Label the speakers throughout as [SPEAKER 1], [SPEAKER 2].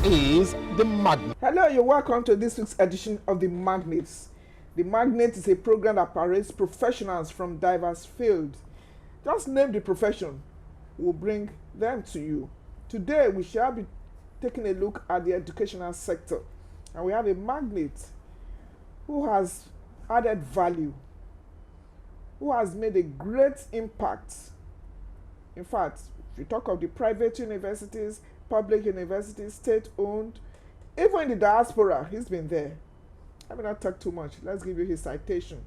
[SPEAKER 1] is The Magnet.
[SPEAKER 2] Hello, you're welcome to this week's edition of The Magnets. The Magnet is a program that parades professionals from diverse fields. Just name the profession, we'll bring them to you. Today, we shall be taking a look at the educational sector. And we have a magnet who has added value, who has made a great impact. In fact, if you talk of the private universities, public universities, state-owned, even in the diaspora, he's been there. I will not talk too much. Let's give you his citation.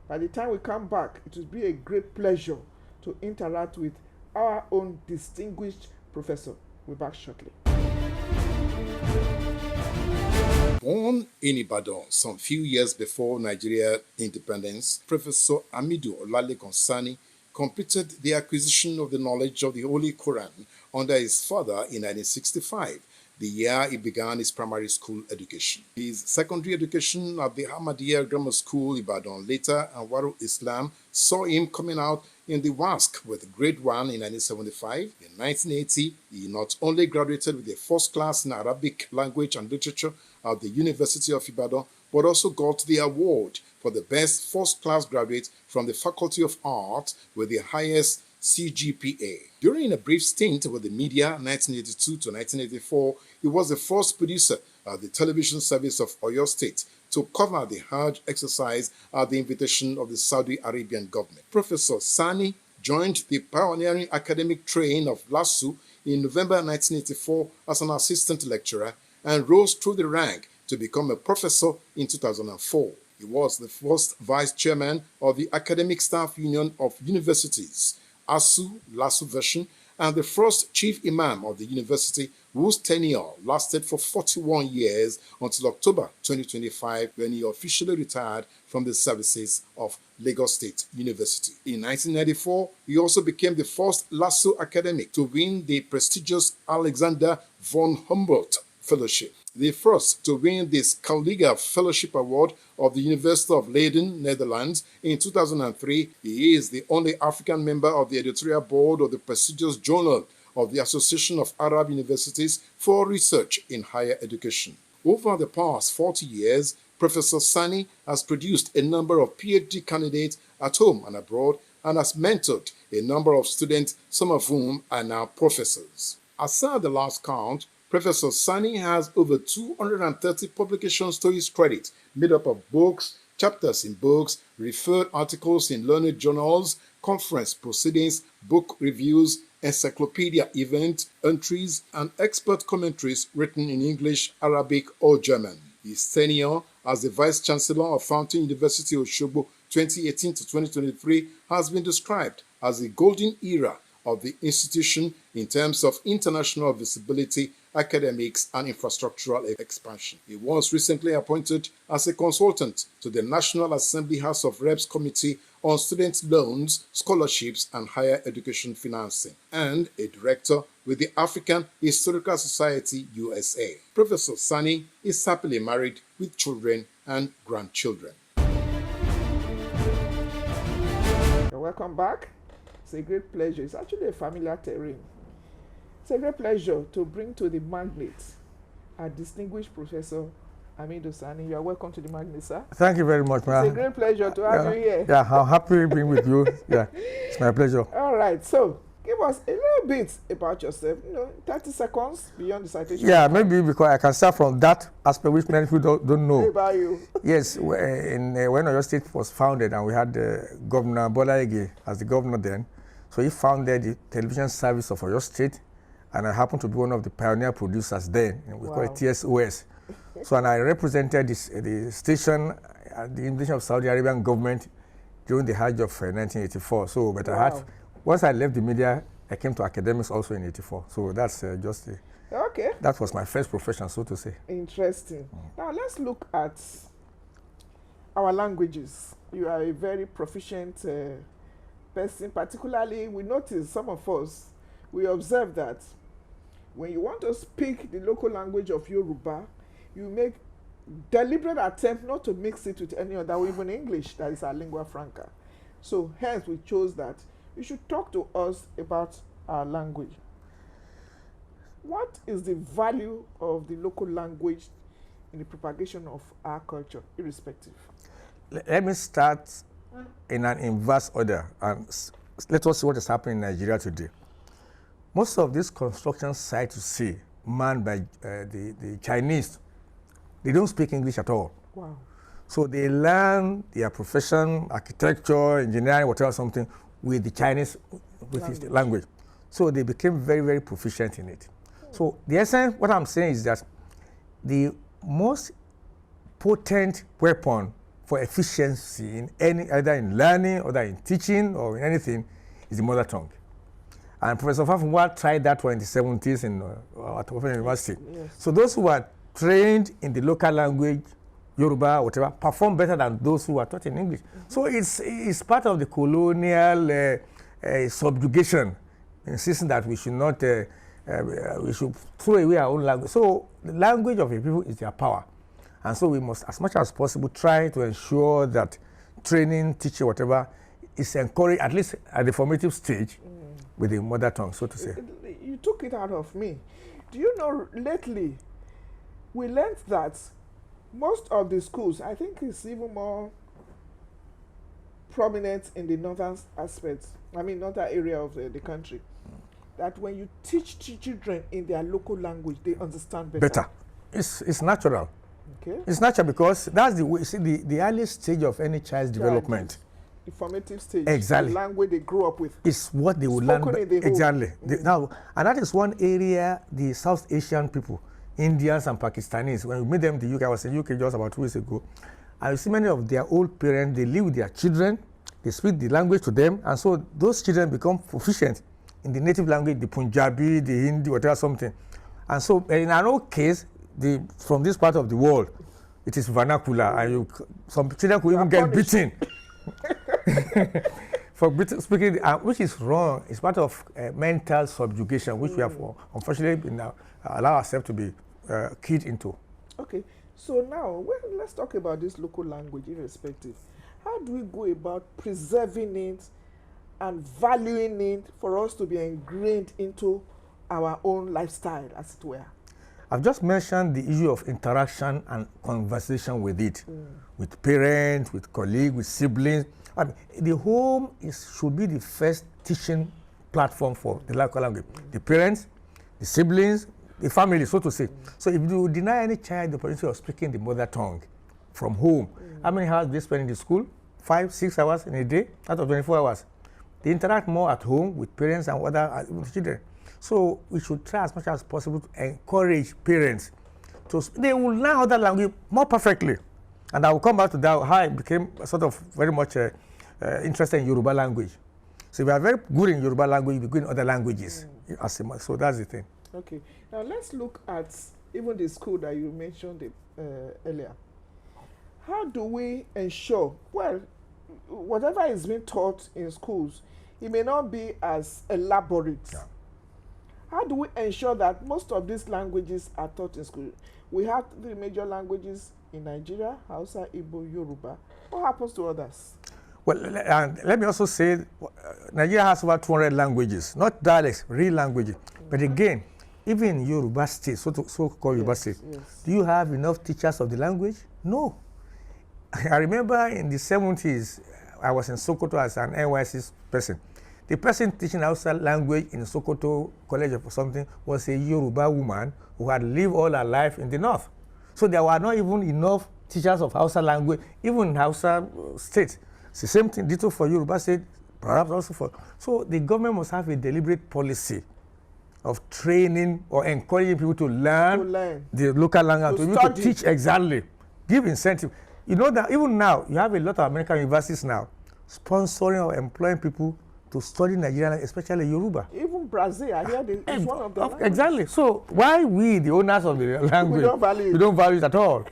[SPEAKER 2] By the time we come back, it will be a great pleasure to interact with our own distinguished professor. We'll be back shortly.
[SPEAKER 3] Born in Ibadan some few years before Nigeria independence, Professor Amidu Olalekan Sani completed the acquisition of the knowledge of the Holy Quran under his father in 1965, the year he began his primary school education. His secondary education at the Ahmadiyya Grammar School, Ibadan, later Anwarul Islam, saw him coming out in the WASC with grade 1 in 1975. In 1980, he not only graduated with a first class in Arabic language and literature at the University of Ibadan, but also got the award for the best first-class graduate from the Faculty of Art with the highest CGPA. During a brief stint with the media, 1982 to 1984, he was the first producer at the television service of Oyo State to cover the Hajj exercise at the invitation of the Saudi Arabian government. Professor Sani joined the pioneering academic train of LASU in November 1984 as an assistant lecturer and rose through the rank to become a professor in 2004. He was the first vice chairman of the Academic Staff Union of Universities, ASU, LASU version, and the first chief imam of the university, whose tenure lasted for 41 years until October 2025, when he officially retired from the services of Lagos State University. In 1994, he also became the first LASU academic to win the prestigious Alexander von Humboldt Fellowship, the first to win the Scaliger Fellowship Award of the University of Leiden, Netherlands. In 2003, he is the only African member of the editorial board of the prestigious Journal of the Association of Arab Universities for Research in Higher Education. Over the past 40 years, Professor Sani has produced a number of PhD candidates at home and abroad and has mentored a number of students, some of whom are now professors. As at the last count, Professor Sani has over 230 publications to his credit, made up of books, chapters in books, referred articles in learned journals, conference proceedings, book reviews, encyclopedia event entries, and expert commentaries written in English, Arabic, or German. His tenure as the Vice Chancellor of Fountain University Osogbo 2018 to 2023 has been described as the golden era of the institution in terms of international visibility, academics, and infrastructural expansion. He was recently appointed as a consultant to the National Assembly House of Reps Committee on Student Loans, Scholarships, and Higher Education Financing, and a director with the African Historical Society, USA. Professor Sani is happily married with children and grandchildren.
[SPEAKER 2] Welcome back. It's a great pleasure. It's actually a familiar terrain. It's a great pleasure to bring to the Magnet our distinguished Professor Amidu Sani. You are welcome to the Magnet, sir.
[SPEAKER 4] Thank you very much, ma'am.
[SPEAKER 2] It's a great pleasure to have you here.
[SPEAKER 4] Yeah, I'm happy being with you. Yeah, it's my pleasure.
[SPEAKER 2] All right, so give us a little bit about yourself, 30 seconds beyond the citation.
[SPEAKER 4] Yeah, maybe because I can start from that aspect which many people don't know.
[SPEAKER 2] About you.
[SPEAKER 4] Yes, when Oyo State was founded and we had Governor Bola Ige as the governor then, so he founded the television service of Oyo State, and I happened to be one of the pioneer producers then. We call it TSOS. So, and I represented the station at the invitation of Saudi Arabian government during the Hajj of 1984. So, but once I left the media, I came to academics also in 84. So that's that was my first profession, so to say.
[SPEAKER 2] Interesting. Now let's look at our languages. You are a very proficient person. Particularly, we notice some of us, we observe that when you want to speak the local language of Yoruba, you make deliberate attempt not to mix it with any other, even English, that is our lingua franca. So hence we chose that. You should talk to us about our language. what is the value of the local language in the propagation of our culture, irrespective?
[SPEAKER 4] Let me start in an inverse order, and let us see what is happening in Nigeria today. Most of these construction sites you see manned by the Chinese, they don't speak English at all.
[SPEAKER 2] Wow.
[SPEAKER 4] So they learn their profession, architecture, engineering, whatever, something, with the Chinese language. So they became very, very proficient in it. So the essence, what I'm saying is that the most potent weapon for efficiency in any, either in learning, or in teaching, or in anything, is the mother tongue. And Professor Fafunwa tried that one in the 70s at Open University.
[SPEAKER 2] Yes.
[SPEAKER 4] So those who are trained in the local language, Yoruba, whatever, perform better than those who are taught in English. So it's part of the colonial subjugation, insisting that we should not, we should throw away our own language. So the language of a people is their power. And so we must, as much as possible, try to ensure that training, teaching, whatever, is encouraged, at least at the formative stage, with the mother tongue, so to say.
[SPEAKER 2] You took it out of me. Do you know, lately, we learned that most of the schools, I think it's even more prominent in the northern aspects, northern area of the country, that when you teach children in their local language, they understand better.
[SPEAKER 4] It's natural.
[SPEAKER 2] Okay.
[SPEAKER 4] It's natural because that's the way, see, the earliest stage of any child's development.
[SPEAKER 2] The formative stage.
[SPEAKER 4] Exactly.
[SPEAKER 2] The language they grew up with.
[SPEAKER 4] Is what they will learn. Exactly. Now, and that is one area the South Asian people, Indians and Pakistanis, when we meet them in the UK, I was in the UK just about 2 weeks ago, I see many of their old parents, they live with their children, they speak the language to them, and so those children become proficient in the native language, the Punjabi, the Hindi, whatever, something. And so in our own case, from this part of the world, it is vernacular, and some children could even get beaten for speaking, which is wrong. It's part of mental subjugation, which we have unfortunately been allow ourselves to be keyed into.
[SPEAKER 2] Okay, so now let's talk about this local language, irrespective. How do we go about preserving it and valuing it for us to be ingrained into our own lifestyle, as it were?
[SPEAKER 4] I've just mentioned the issue of interaction and conversation with it, with parents, with colleagues, with siblings. The home should be the first teaching platform for the local language. The parents, the siblings, the family, so to say. So if you deny any child the opportunity of speaking the mother tongue from home, how many hours do they spend in the school? 5, 6 hours in a day out of 24 hours. They interact more at home with parents and other children. So we should try as much as possible to encourage parents they will learn other language more perfectly. And I will come back to that, how I became sort of very much interested in Yoruba language. So if you are very good in Yoruba language, you'll be good in other languages. So that's the thing.
[SPEAKER 2] Okay. Now let's look at even the school that you mentioned earlier. How do we ensure, well, whatever is being taught in schools, it may not be as elaborate. Yeah. How do we ensure that most of these languages are taught in school? We have 3 major languages in Nigeria: Hausa, Igbo, Yoruba. What happens to others?
[SPEAKER 4] Well, let me also say, Nigeria has over 200 languages, not dialects, real languages. But again, even in Yoruba state, so-called Yoruba state, do you have enough teachers of the language? No. I remember in the 70s, I was in Sokoto as an NYC person. The person teaching Hausa language in Sokoto College or something was a Yoruba woman who had lived all her life in the north. So there were not even enough teachers of Hausa language, even in Hausa state. It's the same thing, ditto for Yoruba state, perhaps also for. So the government must have a deliberate policy of training or encouraging people to learn the local language, to be able to teach exactly, give incentive. You know that even now, you have a lot of American universities now sponsoring or employing people to study Nigerian, especially Yoruba.
[SPEAKER 2] Even Brazil, I hear it's one of the
[SPEAKER 4] exactly. So why we, the owners of the language, we don't value it at all?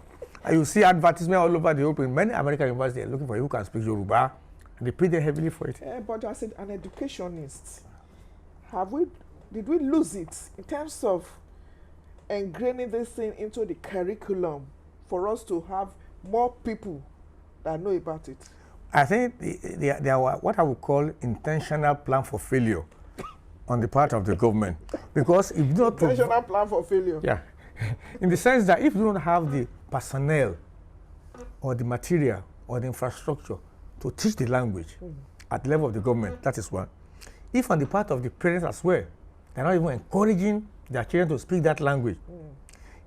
[SPEAKER 4] And you see advertisement all over the open. Many American universities are looking for you who can speak Yoruba, and they pay them heavily for it.
[SPEAKER 2] But as an educationist, did we lose it in terms of ingraining this thing into the curriculum for us to have more people that know about it?
[SPEAKER 4] I think there were what I would call intentional plan for failure on the part of the government, because if you do not
[SPEAKER 2] Intentional plan for failure.
[SPEAKER 4] yeah, in the sense that if you don't have the personnel or the material or the infrastructure to teach the language at the level of the government, that is one. If on the part of the parents as well, they're not even encouraging their children to speak that language.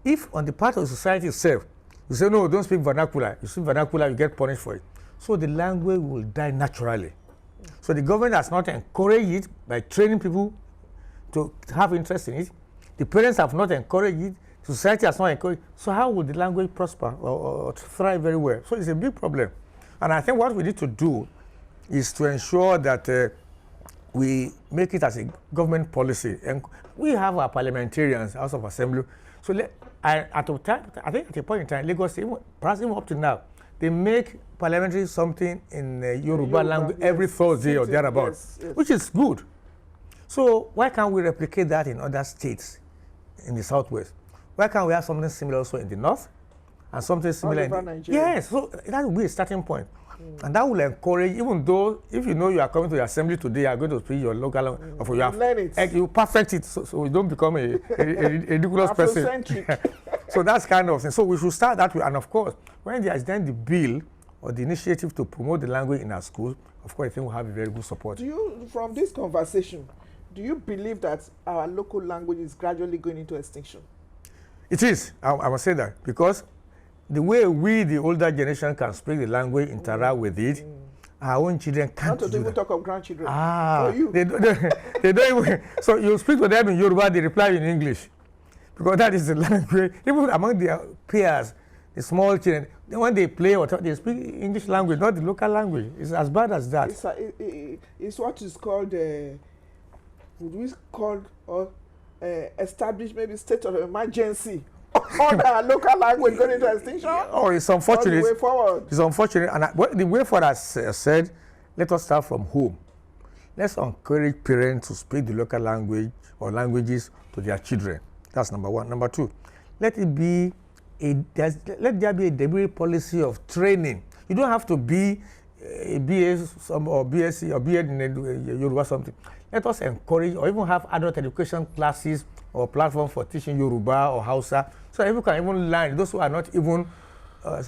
[SPEAKER 4] If on the part of the society itself, you say, no, don't speak vernacular. You speak vernacular, you get punished for it. So the language will die naturally. So the government has not encouraged it by training people to have interest in it. The parents have not encouraged it. Society has not encouraged it. So how will the language prosper or thrive very well? So it's a big problem. And I think what we need to do is to ensure that we make it as a government policy. And we have our parliamentarians, House of Assembly. So I think at a point in time, Lagos, perhaps even up to now, they make parliamentary something in Yoruba language every Thursday or thereabouts, which is good. So why can't we replicate that in other states in the Southwest? Why can't we have something similar also in the North and something similar in
[SPEAKER 2] Nigeria?
[SPEAKER 4] Yes, so that will be a starting point. And that will encourage, even though if you know you are coming to the assembly today, you are going to speak your local language, or you have
[SPEAKER 2] learn it.
[SPEAKER 4] You perfect it, so you don't become a ridiculous person. So that's kind of thing. So we should start that way. And of course, when there is then the bill or the initiative to promote the language in our schools, of course, I think we'll have a very good support.
[SPEAKER 2] Do you, from this conversation, do you believe that our local language is gradually going into extinction?
[SPEAKER 4] It is. I must say that, because the way we, the older generation, can speak the language, interact with it, our own children can't.
[SPEAKER 2] Not to even talk of grandchildren.
[SPEAKER 4] For
[SPEAKER 2] you.
[SPEAKER 4] They don't even. So you speak to them in Yoruba, they reply in English, because that is the language. Even among their peers, the small children, when they play or talk, they speak English language, not the local language. It's as bad as that.
[SPEAKER 2] It's what is called, would we call established maybe state of emergency on our local language going into extinction?
[SPEAKER 4] Oh, it's unfortunate.
[SPEAKER 2] The way forward.
[SPEAKER 4] It's unfortunate. And the way forward, as said, let us start from home. Let's encourage parents to speak the local language or languages to their children. That's number one. Number two, let there be a deliberate policy of training. You don't have to be a BA or BSc or BEd in Yoruba something. Let us encourage or even have adult education classes or platform for teaching Yoruba or Hausa, so that people can even learn. Those who are not even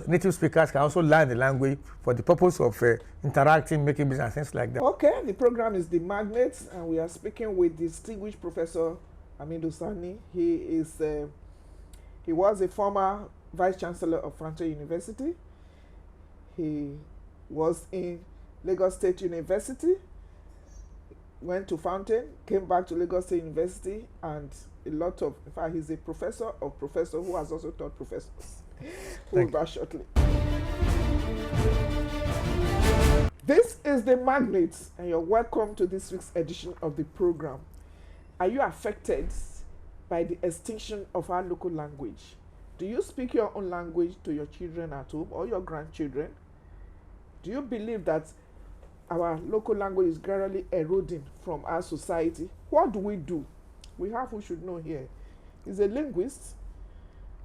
[SPEAKER 4] native speakers can also learn the language for the purpose of interacting, making business, and things like that.
[SPEAKER 2] Okay, the program is The Magnets, and we are speaking with distinguished Professor Amidu Sani. He was a former Vice Chancellor of Frontier University. He was in Lagos State University, went to Fountain, came back to Lagos State University, and in fact, he's a professor of professor who has also taught professors. We'll back shortly. This is The Magnets, and you're welcome to this week's edition of the program. Are you affected by the extinction of our local language? Do you speak your own language to your children at home or your grandchildren? Do you believe that our local language is gradually eroding from our society? What do we do? We have who should know here. He's a linguist.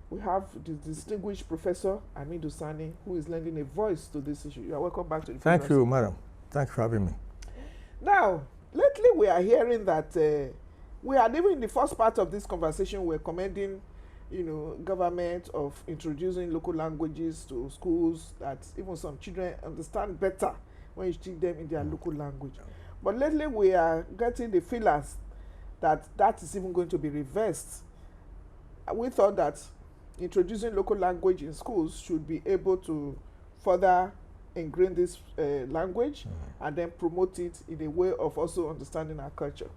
[SPEAKER 2] We have the distinguished Professor Amidu Sani, who is lending a voice to this issue. You are welcome back to the program.
[SPEAKER 4] Thank you, madam. Thank you for having me.
[SPEAKER 2] Now, lately we are hearing that we had even in the first part of this conversation, we're commending, government of introducing local languages to schools that even some children understand better when you teach them in their local language. But lately we are getting the feelers that is even going to be reversed. We thought that introducing local language in schools should be able to further ingrain this language and then promote it in a way of also understanding our culture.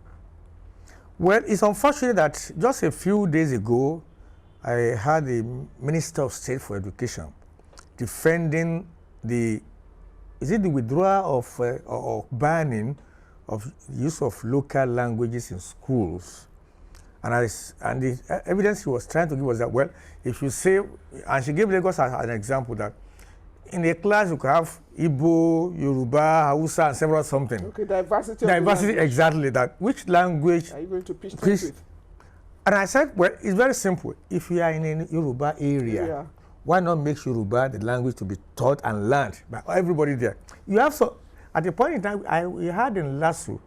[SPEAKER 4] Well, it's unfortunate that just a few days ago, I had the Minister of State for Education defending the withdrawal of or banning of use of local languages in schools. And the evidence he was trying to give was that, well, if you say, and she gave Lagos as an example, that in a class you could have Igbo, Yoruba, Hausa, and several something.
[SPEAKER 2] Okay, diversity,
[SPEAKER 4] exactly that. Which language
[SPEAKER 2] are you going to pitch with?
[SPEAKER 4] And I said, well, it's very simple. If you are in a Yoruba area, why not make Yoruba the language to be taught and learned by everybody there? You have at the point in time, we had in Lasso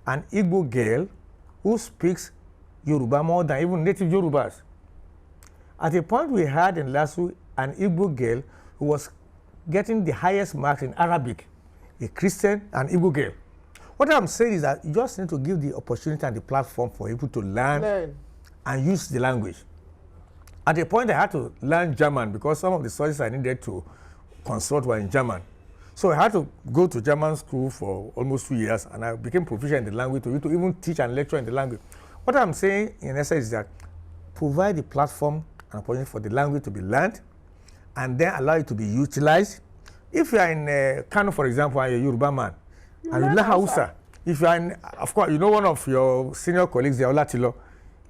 [SPEAKER 4] an Igbo girl who speaks Yoruba more than even native Yorubas. At a point we had in LASU an Igbo girl who was getting the highest marks in Arabic, a Christian and Igbo girl. What I'm saying is that you just need to give the opportunity and the platform for people to learn and use the language. At a point, I had to learn German because some of the sources I needed to consult were in German. So I had to go to German school for almost 2 years, and I became proficient in the language to even teach and lecture in the language. What I'm saying, in essence, is that provide the platform and opportunity for the language to be learned, and then allow it to be utilized. If you are in Kano, for example, and you're a Yoruba man, and you learn Hausa, if you are in, of course, you know one of your senior colleagues, the Olatilo,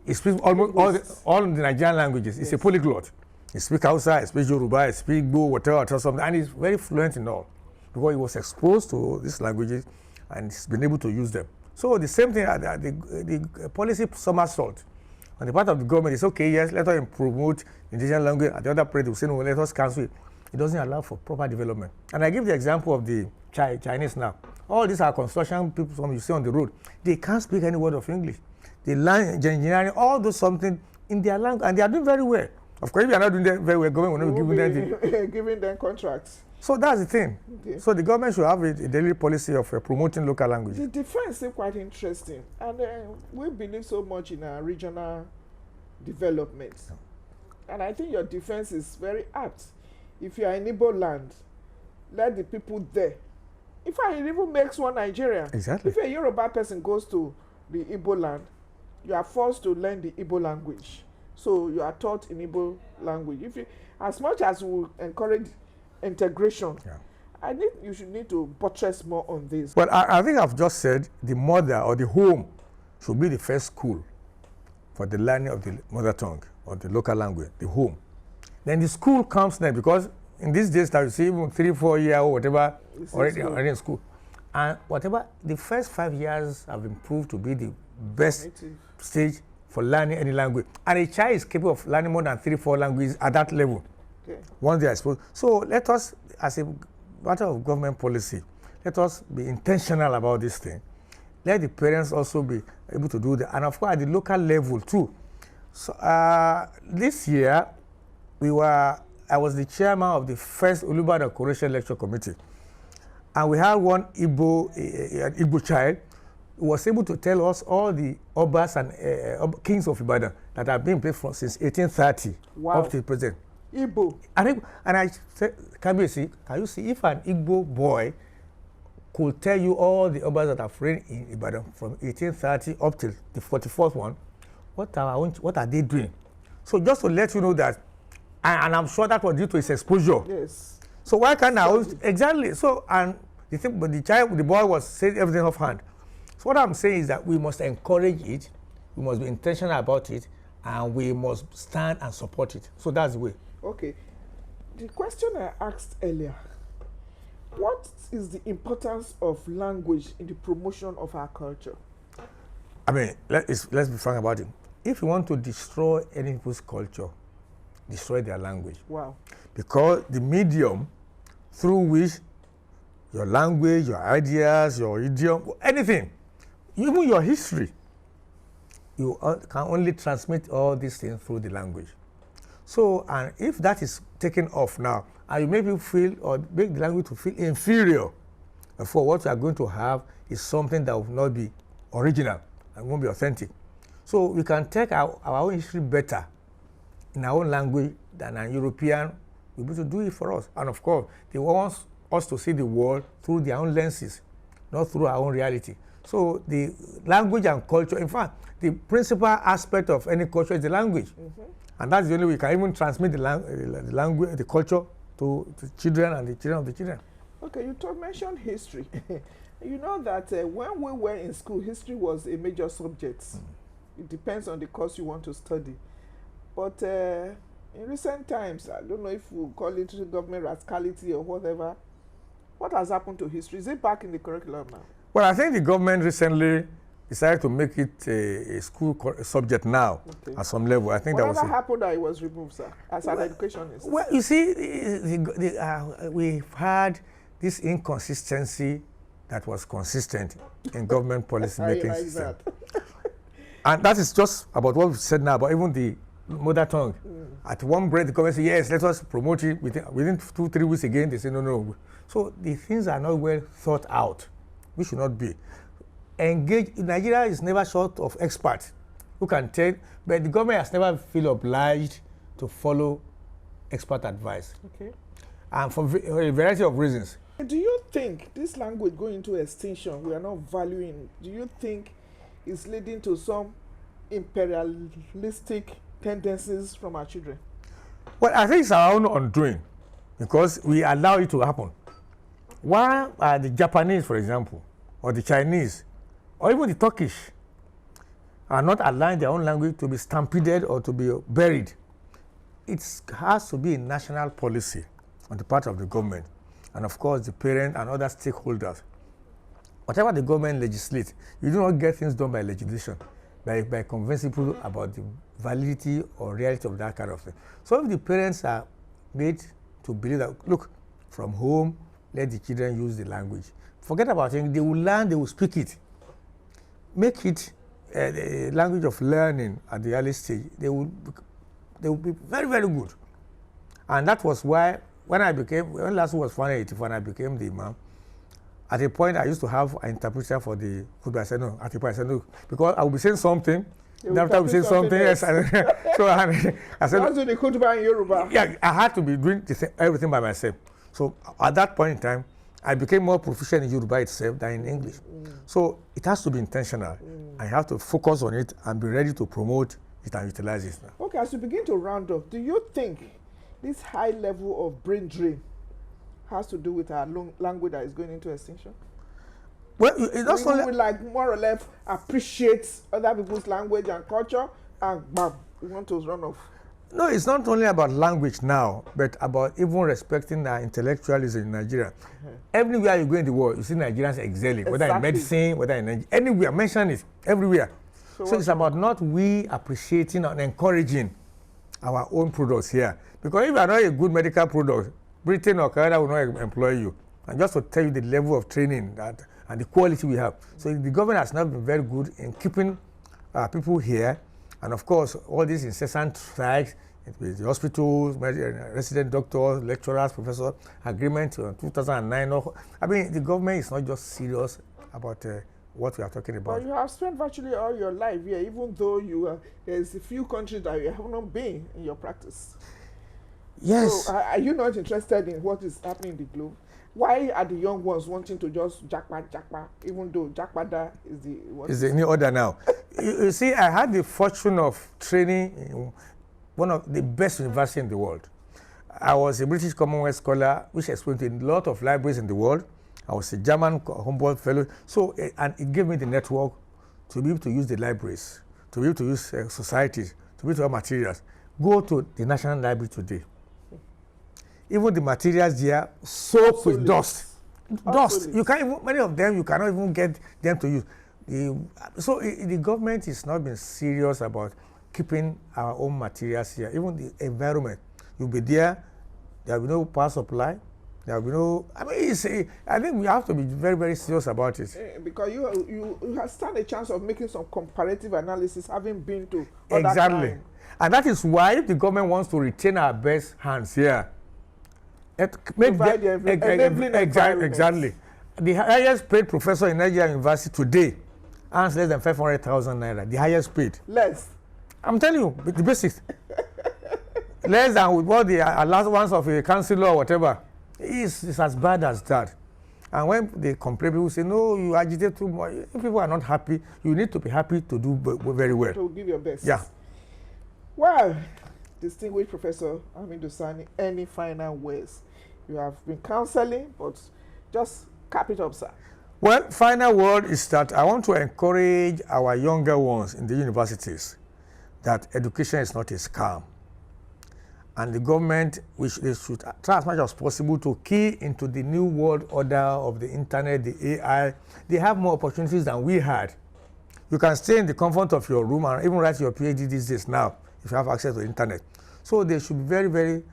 [SPEAKER 4] he speaks almost all the Nigerian languages. He's a polyglot. He speaks Hausa, he speaks Yoruba, he speaks Igbo, whatever, something, and he's very fluent in all because he was exposed to these languages and he's been able to use them. So the same thing, the policy somersault on the part of the government is okay, yes, let us promote indigenous language. At the other part, they will say, no, let us cancel it. It doesn't allow for proper development. And I give the example of the Chinese now. All these are construction people from you see on the road. They can't speak any word of English. They learn engineering, all those something in their language, and they are doing very well. Of course, if you are not doing that very well, government will not be giving them
[SPEAKER 2] giving them contracts.
[SPEAKER 4] So that's the thing. Okay. So the government should have a daily policy of promoting local language.
[SPEAKER 2] The defense is quite interesting, and we believe so much in our regional development. And I think your defense is very apt. If you are in Igbo land, let the people there. In fact, it even makes one Nigeria.
[SPEAKER 4] Exactly.
[SPEAKER 2] If a Yoruba person goes to the Igbo land, you are forced to learn the Igbo language. So you are taught in Igbo language. If you, as much as we encourage integration, you should need to buttress more on this.
[SPEAKER 4] Well, I think I've just said the mother or the home should be the first school for the learning of the mother tongue or the local language, the home. Then the school comes next, because in these days that you see even 3-4 years or whatever already in school. And whatever, the first 5 years have been proved to be the best stage for learning any language. And a child is capable of learning more than 3-4 languages at that level. Okay. Once they are exposed. So let us, as a matter of government policy, let us be intentional about this thing. Let the parents also be able to do that. And of course, at the local level too. So this year, I was the chairman of the first Olubadan Coronation Lecture Committee. And we had one Igbo child who was able to tell us all the Obas and kings of Ibadan that have been in place since 1830 up to the present.
[SPEAKER 2] Igbo.
[SPEAKER 4] And I said, can you see if an Igbo boy could tell you all the Obas that have reigned in Ibadan from 1830 up till the 44th one, what are they doing? So just to let you know that, and I'm sure that was due to his exposure.
[SPEAKER 2] Yes.
[SPEAKER 4] So why can't I? Exactly. So, and the thing, but the boy was saying everything offhand. So what I'm saying is that we must encourage it, we must be intentional about it, and we must stand and support it. So that's the way.
[SPEAKER 2] Okay. The question I asked earlier, what is the importance of language in the promotion of our culture?
[SPEAKER 4] I mean, let's be frank about it. If you want to destroy any people's culture, destroy their language.
[SPEAKER 2] Wow.
[SPEAKER 4] Because the medium through which your language, your ideas, your idiom, anything, even your history, you can only transmit all these things through the language. So, and if that is taken off now, and you make people feel, or make the language to feel inferior, for what you are going to have is something that will not be original and won't be authentic. So we can take our own history better in our own language than an European will be able to do it for us. And of course, they want us to see the world through their own lenses, not through our own reality. So the language and culture, in fact, the principal aspect of any culture is the language. Mm-hmm. And that's the only way we can even transmit the language, the culture to the children and the children of the children.
[SPEAKER 2] Okay, you mentioned history. You know that when we were in school, history was a major subject. It depends on the course you want to study. But in recent times, I don't know if we'll call it government rascality or whatever. What has happened to history? Is it back in the curriculum now?
[SPEAKER 4] Well, I think the government recently decided to make it a school subject now at some level. I think
[SPEAKER 2] Whatever happened that it was removed, sir, as an educationist?
[SPEAKER 4] Well, you see, we've had this inconsistency that was consistent in government policy making system. And that is just about what we said now, about even the mother tongue. At one breath, the government say, yes, let us promote it. Within 2-3 weeks again, they say, no, no. So the things are not well thought out. We should not be. Nigeria is never short of experts who can tell, but the government has never feel obliged to follow expert advice.
[SPEAKER 2] Okay.
[SPEAKER 4] And for a variety of reasons.
[SPEAKER 2] Do you think this language going into extinction, we are not valuing, do you think it's leading to some imperialistic tendencies from our children?
[SPEAKER 4] Well, I think it's our own undoing because we allow it to happen. Why are the Japanese, for example, or the Chinese, or even the Turkish, are not allowing their own language to be stampeded or to be buried? It has to be a national policy on the part of the government, and of course the parent and other stakeholders. Whatever the government legislates, you do not get things done by legislation, by convincing people about the validity or reality of that kind of thing. So if the parents are made to believe that, look, from home, let the children use the language. Forget about it, they will learn, they will speak it. Make it a language of learning at the early stage. They will be very, very good. And that was why when last was 184 and I became the imam, at a point I used to have an interpreter for the khutbah. I said no, at a point I said no, because I will be saying something, then after I will say something else. So I said,
[SPEAKER 2] let's do the khutbah in Yoruba.
[SPEAKER 4] Yeah, I had to be doing everything by myself. So at that point in time, I became more proficient in Yoruba itself than in English. So it has to be intentional. I have to focus on it and be ready to promote it and utilize it.
[SPEAKER 2] Okay, as we begin to round up, do you think this high level of brain drain has to do with our language that is going into extinction?
[SPEAKER 4] Well, it also
[SPEAKER 2] we like more or less appreciate other people's language and culture, and bam, we want to run off.
[SPEAKER 4] No, it's not only about language now, but about even respecting our intellectualism in Nigeria. Everywhere you go in the world, you see Nigerians excelling, whether in medicine, whether in anywhere, mention it, everywhere. So it's about not we appreciating and encouraging our own products here. Because if you are not a good medical product, Britain or Canada will not employ you. And just to tell you the level of training that and the quality we have. So the government has not been very good in keeping people here. And of course, all these incessant strikes with the hospitals, resident doctors, lecturers, professors, agreement in 2009. I mean, the government is not just serious about what we are talking about.
[SPEAKER 2] But you have spent virtually all your life here, even though there's a few countries that you have not been in your practice.
[SPEAKER 4] Yes.
[SPEAKER 2] So are you not interested in what is happening in the globe? Why are the young ones wanting to just jackpot, even though jackpada is the
[SPEAKER 4] new order now? You see, I had the fortune of training in one of the best universities in the world. I was a British Commonwealth scholar, which explained in a lot of libraries in the world. I was a German Humboldt fellow. So, and it gave me the network to be able to use the libraries, to be able to use societies, to be able to have materials. Go to the National Library today. Even the materials there soaked with dust. Dust. You can't even, many of them you cannot even get them to use. The government is not being serious about keeping our own materials here. Even the environment, you'll be there will be no power supply. There will be no. I mean, I think we have to be very, very serious about it.
[SPEAKER 2] Because you have stand a chance of making some comparative analysis, having been to other
[SPEAKER 4] exactly,
[SPEAKER 2] time.
[SPEAKER 4] And that is why if the government wants to retain our best hands here. Exactly. The highest paid professor in Nigeria University today earns less than 500,000 naira. The highest paid.
[SPEAKER 2] Less.
[SPEAKER 4] I'm telling you, the basics. Less than with what the last ones of a councillor or whatever. It's as bad as that. And when they complain, people say, no, you agitate too much. If people are not happy, you need to be happy to do very well.
[SPEAKER 2] To give your best.
[SPEAKER 4] Yeah.
[SPEAKER 2] Well, distinguished Professor Amidu Sani, any final words? You have been counseling, but just cap it up, sir.
[SPEAKER 4] Well, final word is that I want to encourage our younger ones in the universities that education is not a scam. And the government, they should try as much as possible to key into the new world order of the internet, the AI. They have more opportunities than we had. You can stay in the comfort of your room and even write your PhD these days now if you have access to the internet. So they should be very, very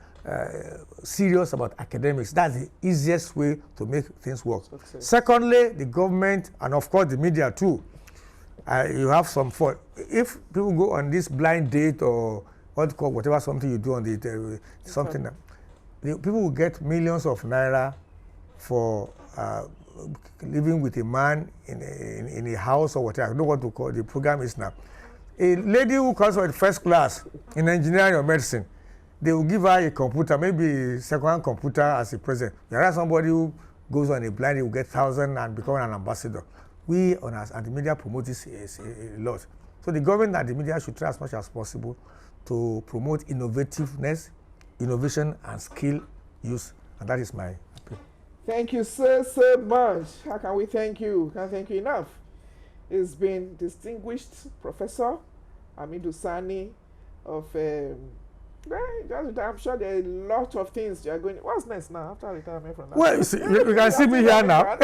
[SPEAKER 4] serious about academics. That's the easiest way to make things work. Okay. Secondly, the government and of course the media too You have some fun. If people go on this blind date or whatever something you do on the something, that, people will get millions of naira for living with a man in a house or whatever. I don't know what to call the program is now. A lady who comes from first class in engineering or medicine, they will give her a computer, maybe a second-hand computer as a present. Whereas somebody who goes on a blind, he will get 1,000 and become an ambassador. We on us and the media promote this a lot. So the government and the media should try as much as possible to promote innovativeness, innovation, and skill use, and that is my appeal.
[SPEAKER 2] Thank you so much. How can we thank you? Can't thank you enough. It's been distinguished Professor Amidu Sani of I'm sure there are a lot of things you are going. What's next now after retirement from that?
[SPEAKER 4] Well, you can see me here now.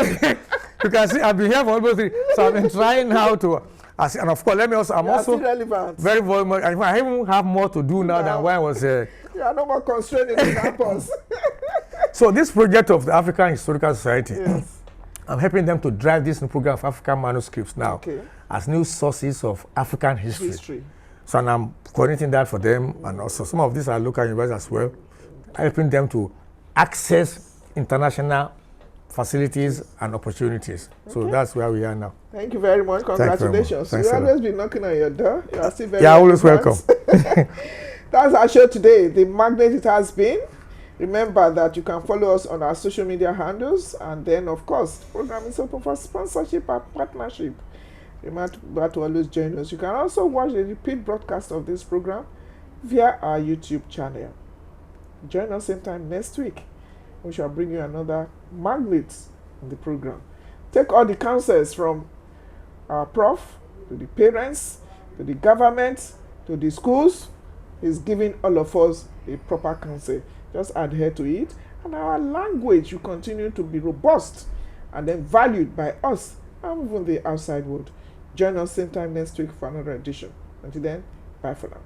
[SPEAKER 4] You can see I've been here for almost 3 years, so I've been trying how to. And of course, let me also. I'm also
[SPEAKER 2] relevant.
[SPEAKER 4] Very much. I even have more to do now than when I was. You
[SPEAKER 2] are no more constrained in the campus.
[SPEAKER 4] So this project of the African Historical Society, yes. I'm helping them to drive this new program of African manuscripts now as new sources of African history. So and I'm coordinating that for them, and also some of these are local universities as well, helping them to access international facilities and opportunities. So that's where we are now.
[SPEAKER 2] Thank you very much. Congratulations. You've always been knocking on your door. You are still very
[SPEAKER 4] always welcome.
[SPEAKER 2] That's our show today. The magnet it has been. Remember that you can follow us on our social media handles, and then of course the program is open for sponsorship and partnership. Remember to always join us. You can also watch the repeat broadcast of this program via our YouTube channel. Join us same time next week. We shall bring you another magnet in the program. Take all the counsels from our prof, to the parents, to the government, to the schools. He's giving all of us a proper counsel. Just adhere to it, and our language will continue to be robust and then valued by us and even the outside world. Join us same time next week for another edition. Until then, bye for now.